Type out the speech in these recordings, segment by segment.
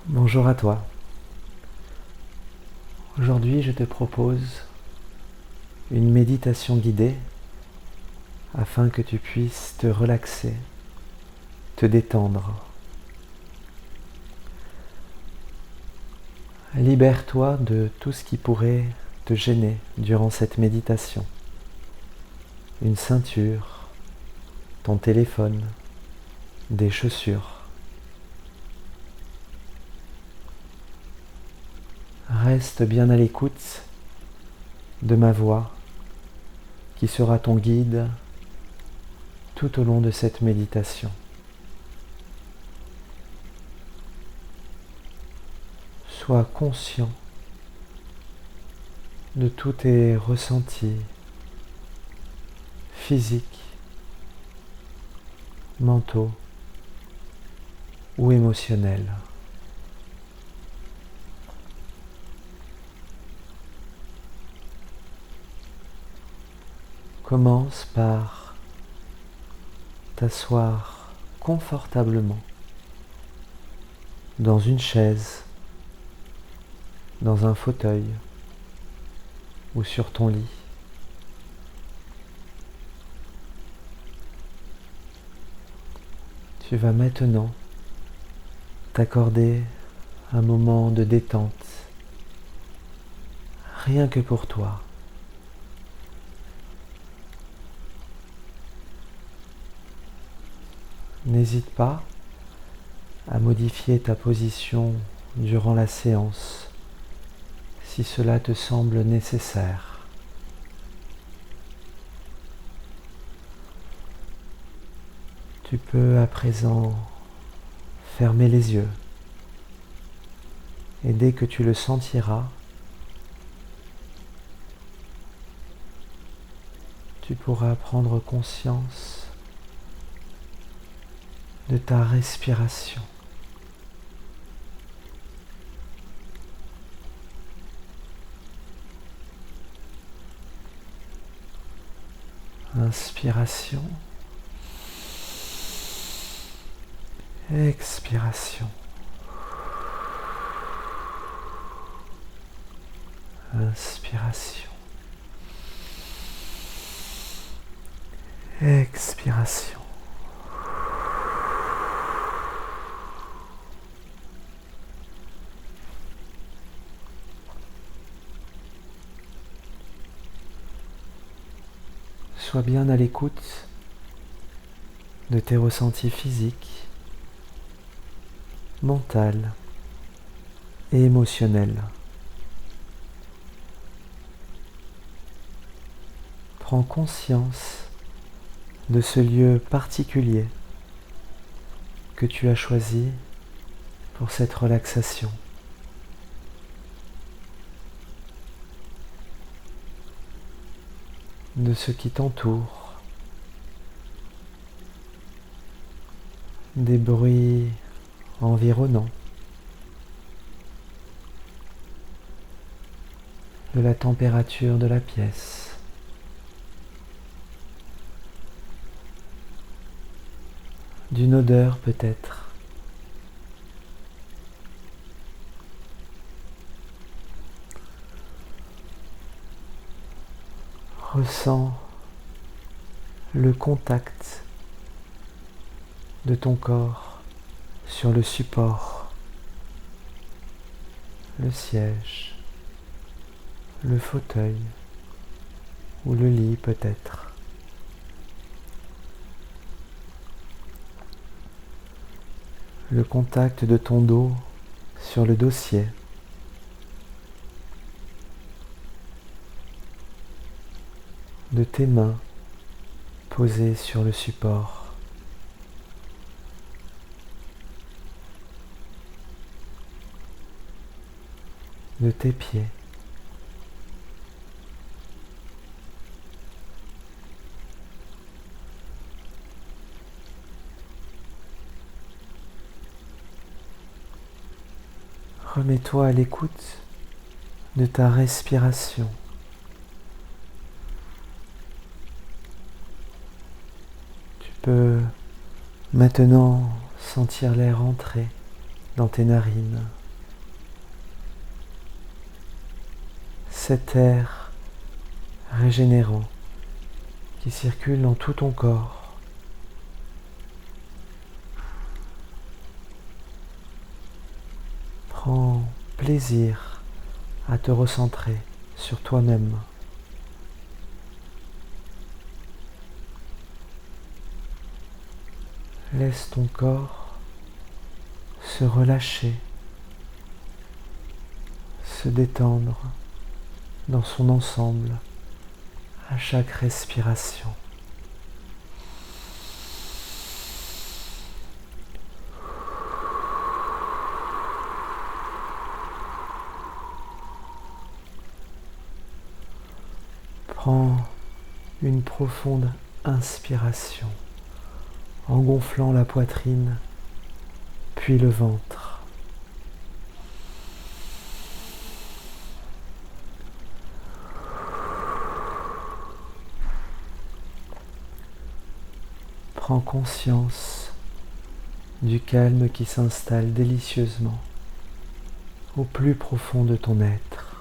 Bonjour à toi. Aujourd'hui, je te propose une méditation guidée afin que tu puisses te relaxer, te détendre. Libère-toi de tout ce qui pourrait te gêner durant cette méditation. Une ceinture, ton téléphone, des chaussures. Reste bien à l'écoute de ma voix qui sera ton guide tout au long de cette méditation. Sois conscient de tous tes ressentis physiques, mentaux ou émotionnels. Commence par t'asseoir confortablement dans une chaise, dans un fauteuil ou sur ton lit. Tu vas maintenant t'accorder un moment de détente, rien que pour toi. N'hésite pas à modifier ta position durant la séance si cela te semble nécessaire. Tu peux à présent fermer les yeux et dès que tu le sentiras, tu pourras prendre conscience de ta respiration. Inspiration, expiration. Inspiration, expiration. Sois bien à l'écoute de tes ressentis physiques, mentaux et émotionnels. Prends conscience de ce lieu particulier que tu as choisi pour cette relaxation. De ce qui t'entoure, des bruits environnants, de la température de la pièce, d'une odeur peut-être. Ressens le contact de ton corps sur le support, le siège, le fauteuil ou le lit peut-être. Le contact de ton dos sur le dossier. De tes mains posées sur le support. De tes pieds. Remets-toi à l'écoute de ta respiration. Tu peux maintenant sentir l'air entrer dans tes narines. Cet air régénérant qui circule dans tout ton corps. Prends plaisir à te recentrer sur toi-même. Laisse ton corps se relâcher, se détendre dans son ensemble à chaque respiration. Prends une profonde inspiration en gonflant la poitrine, puis le ventre. Prends conscience du calme qui s'installe délicieusement au plus profond de ton être.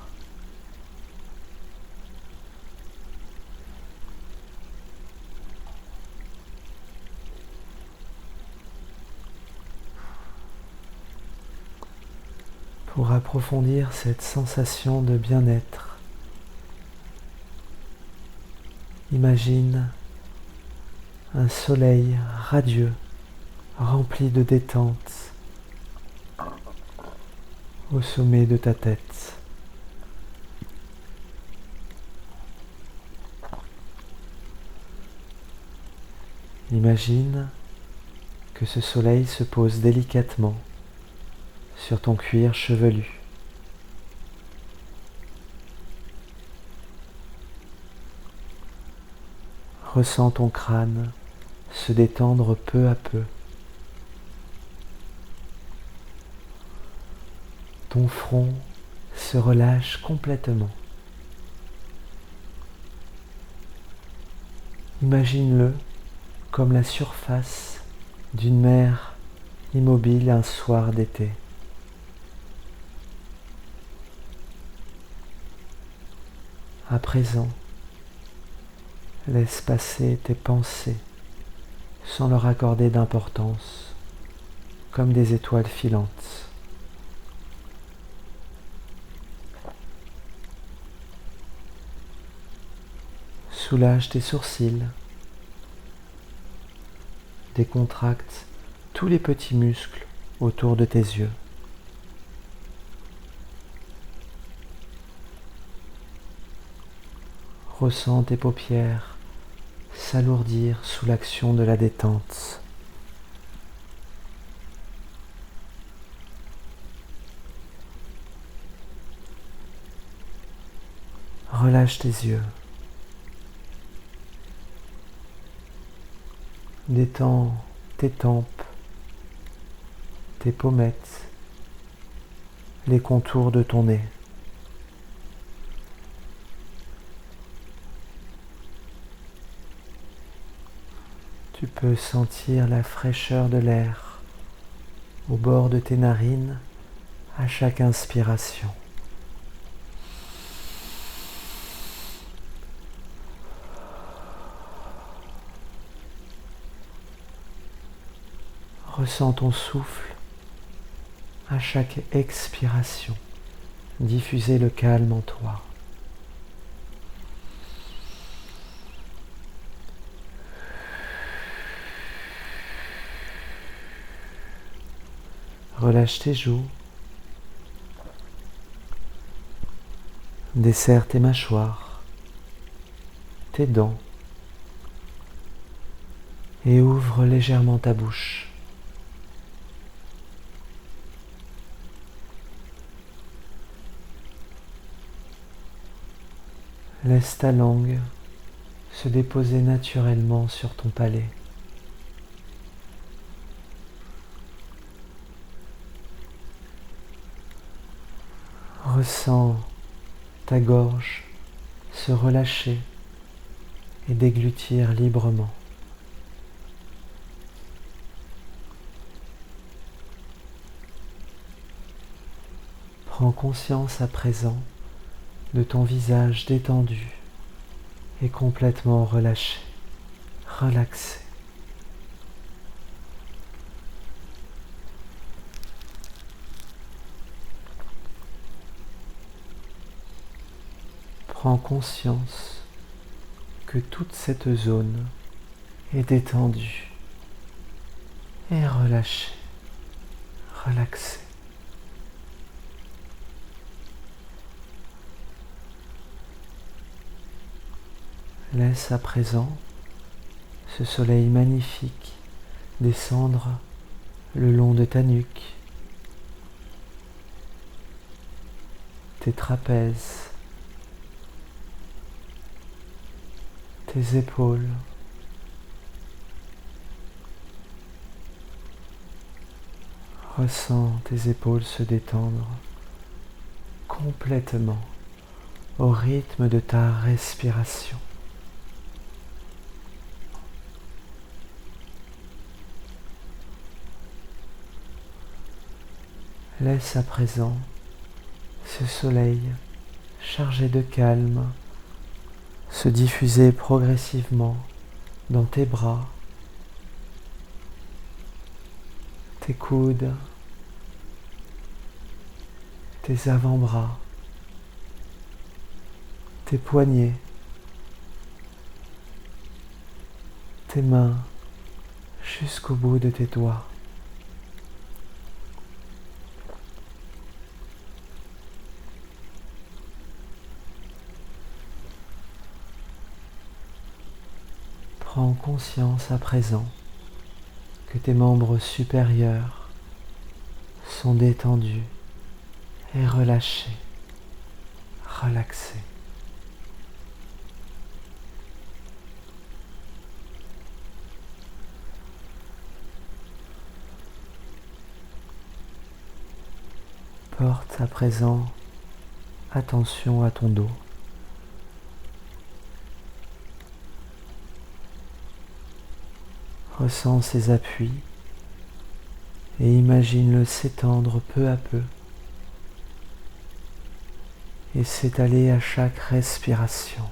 Pour approfondir cette sensation de bien-être, imagine un soleil radieux, rempli de détente, au sommet de ta tête. Imagine que ce soleil se pose délicatement sur ton cuir chevelu. Ressens ton crâne se détendre peu à peu. Ton front se relâche complètement. Imagine-le comme la surface d'une mer immobile un soir d'été. À présent, laisse passer tes pensées sans leur accorder d'importance, comme des étoiles filantes. Soulage tes sourcils, décontracte tous les petits muscles autour de tes yeux. Ressens tes paupières s'alourdir sous l'action de la détente. Relâche tes yeux. Détends tes tempes, tes pommettes, les contours de ton nez. Tu peux sentir la fraîcheur de l'air au bord de tes narines à chaque inspiration. Ressens ton souffle à chaque expiration, diffuser le calme en toi. Relâche tes joues, desserre tes mâchoires, tes dents et ouvre légèrement ta bouche. Laisse ta langue se déposer naturellement sur ton palais. Ressens ta gorge se relâcher et déglutir librement. Prends conscience à présent de ton visage détendu et complètement relâché, relaxé. Prends conscience que toute cette zone est détendue et relâchée, relaxée. Laisse à présent ce soleil magnifique descendre le long de ta nuque, tes trapèzes, tes épaules, ressens tes épaules se détendre complètement au rythme de ta respiration. Laisse à présent ce soleil chargé de calme se diffuser progressivement dans tes bras, tes coudes, tes avant-bras, tes poignets, tes mains jusqu'au bout de tes doigts. Prends conscience à présent que tes membres supérieurs sont détendus et relâchés, relaxés. Porte à présent attention à ton dos. Ressens ses appuis et imagine-le s'étendre peu à peu et s'étaler à chaque respiration.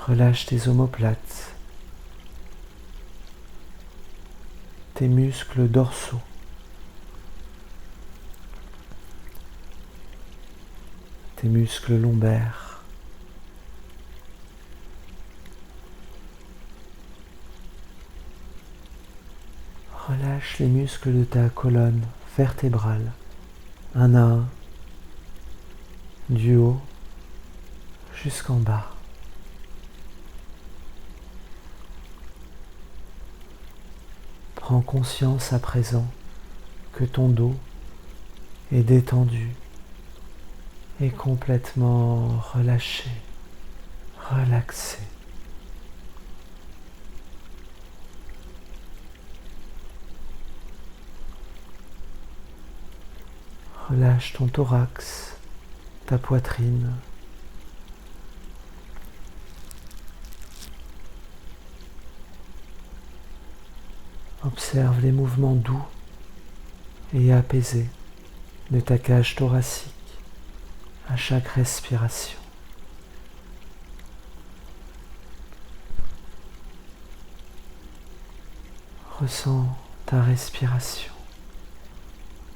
Relâche tes omoplates, tes muscles dorsaux, tes muscles lombaires, relâche les muscles de ta colonne vertébrale, un à un, du haut jusqu'en bas. Prends conscience à présent que ton dos est détendu et complètement relâché, relaxé. Relâche ton thorax, ta poitrine. Observe les mouvements doux et apaisés de ta cage thoracique à chaque respiration. Ressens ta respiration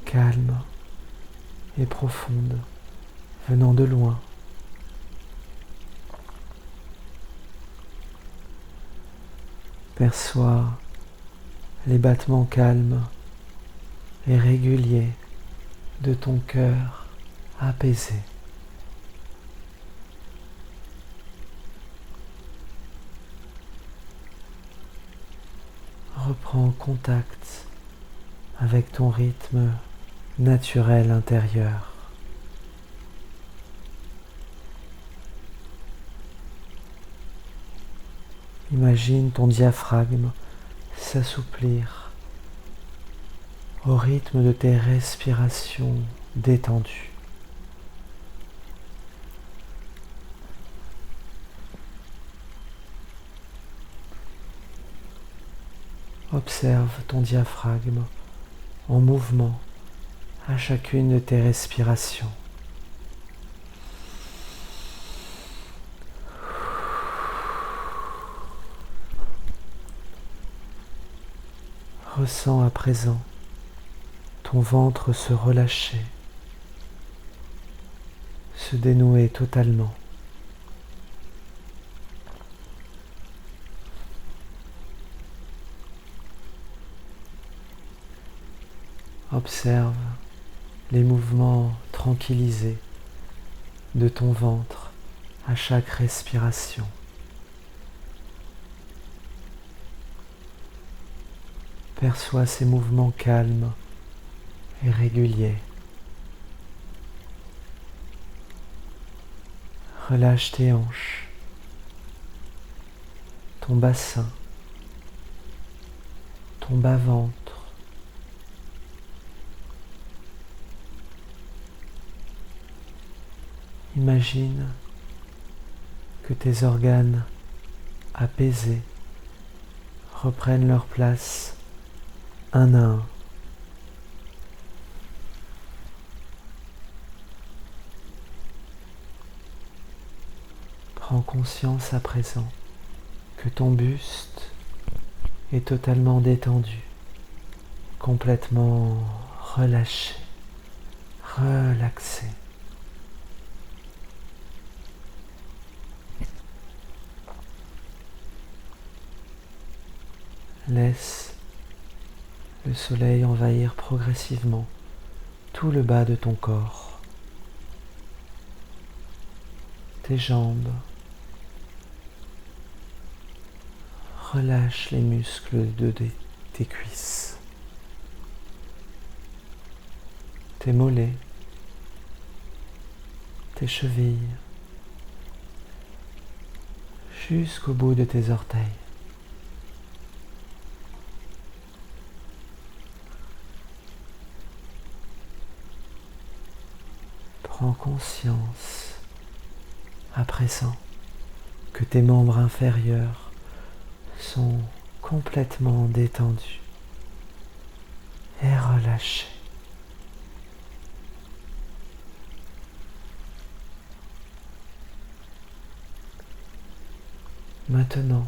calme et profonde venant de loin. Perçois les battements calmes et réguliers de ton cœur apaisé. Reprends contact avec ton rythme naturel intérieur. Imagine ton diaphragme s'assouplir au rythme de tes respirations détendues. Observe ton diaphragme en mouvement à chacune de tes respirations. Ressens à présent ton ventre se relâcher, se dénouer totalement. Observe les mouvements tranquillisés de ton ventre à chaque respiration. Perçois ces mouvements calmes et réguliers. Relâche tes hanches, ton bassin, ton bas-ventre. Imagine que tes organes apaisés reprennent leur place un à un. Prends conscience à présent que ton buste est totalement détendu, complètement relâché, relaxé. Laisse le soleil envahir progressivement tout le bas de ton corps, tes jambes. Relâche les muscles de tes cuisses, tes mollets, tes chevilles, jusqu'au bout de tes orteils. Prends conscience à présent que tes membres inférieurs sont complètement détendus et relâchés. Maintenant,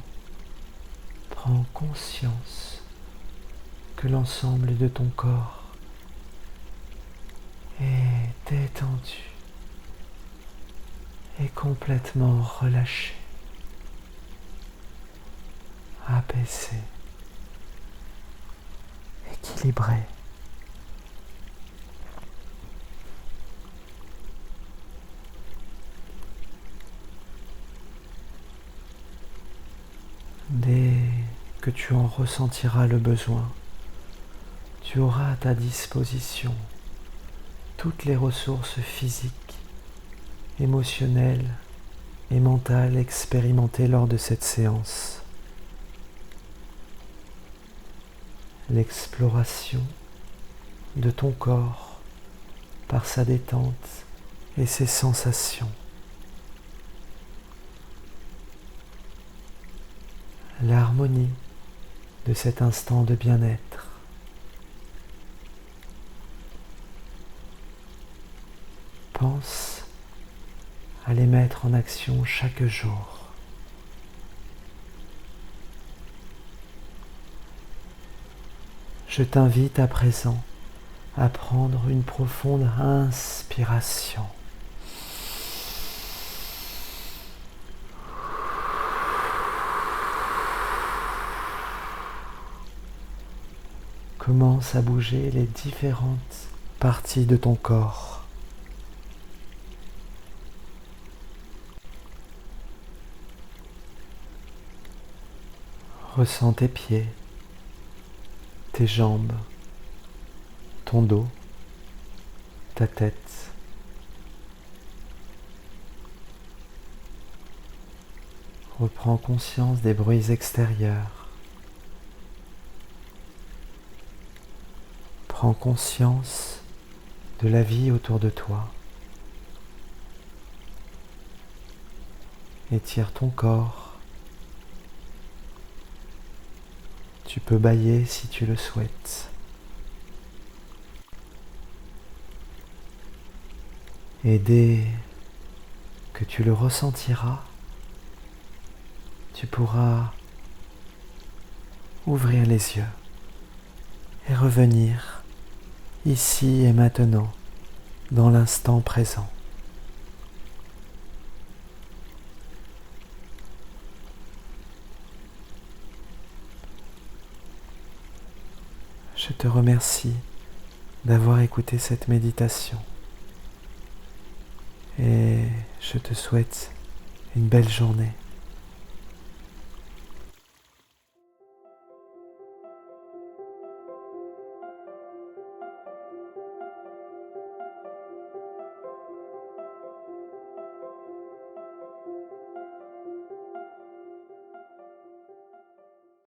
prends conscience que l'ensemble de ton corps est détendu et complètement relâché, apaisé, équilibré. Dès que tu en ressentiras le besoin, tu auras à ta disposition toutes les ressources physiques, émotionnelles et mentales expérimentées lors de cette séance. L'exploration de ton corps par sa détente et ses sensations. L'harmonie de cet instant de bien-être. Pense à les mettre en action chaque jour. Je t'invite à présent à prendre une profonde inspiration. Commence à bouger les différentes parties de ton corps. Ressens tes pieds, tes jambes, ton dos, ta tête. Reprends conscience des bruits extérieurs. Prends conscience de la vie autour de toi. Étire ton corps. Tu peux bâiller si tu le souhaites. Et dès que tu le ressentiras, tu pourras ouvrir les yeux et revenir ici et maintenant, dans l'instant présent. Je te remercie d'avoir écouté cette méditation et je te souhaite une belle journée.